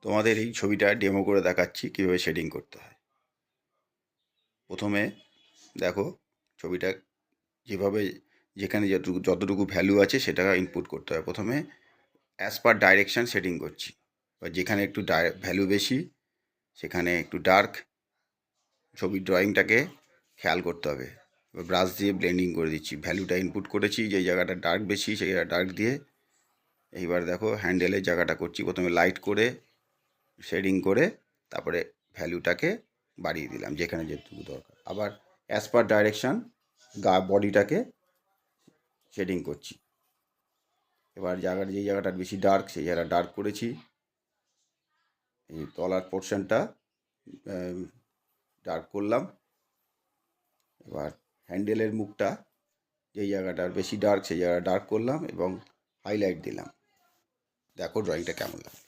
তোমাদের এই ছবিটা ডেমো করে দেখাচ্ছি কীভাবে শেডিং করতে হয়। প্রথমে দেখো ছবিটা যেভাবে যেখানে যতটুকু ভ্যালু আছে সেটা ইনপুট করতে হয়। প্রথমে অ্যাজ পার ডাইরেকশান শেডিং করছি, বা যেখানে একটু ভ্যালু বেশি সেখানে একটু ডার্ক ছবির ড্রয়িংটাকে খেয়াল করতে হবে। এবার ব্রাশ দিয়ে ব্লেন্ডিং করে দিচ্ছি, ভ্যালুটা ইনপুট করেছি, যে জায়গাটা ডার্ক বেশি সেই জায়গাটা ডার্ক দিয়ে। এইবার দেখো হ্যান্ডেলের জায়গাটা করছি, প্রথমে লাইট করে শেডিং করে তারপরে ভ্যালুটাকে বাড়িয়ে দিলাম যেখানে যেটুকু দরকার। আবার অ্যাজ পার ডাইরেকশান বডিটাকে শেডিং করছি। এবার যেই জায়গাটা বেশি ডার্ক সেই জায়গাটা ডার্ক করেছি, এই তলার পোর্শনটা ডার্ক করলাম। এবার হ্যান্ডেলের মুখটা যেই জায়গাটা বেশি ডার্ক সেই জায়গাটা ডার্ক করলাম এবং হাইলাইট দিলাম। দেখো ড্রয়িংটা কেমন লাগে।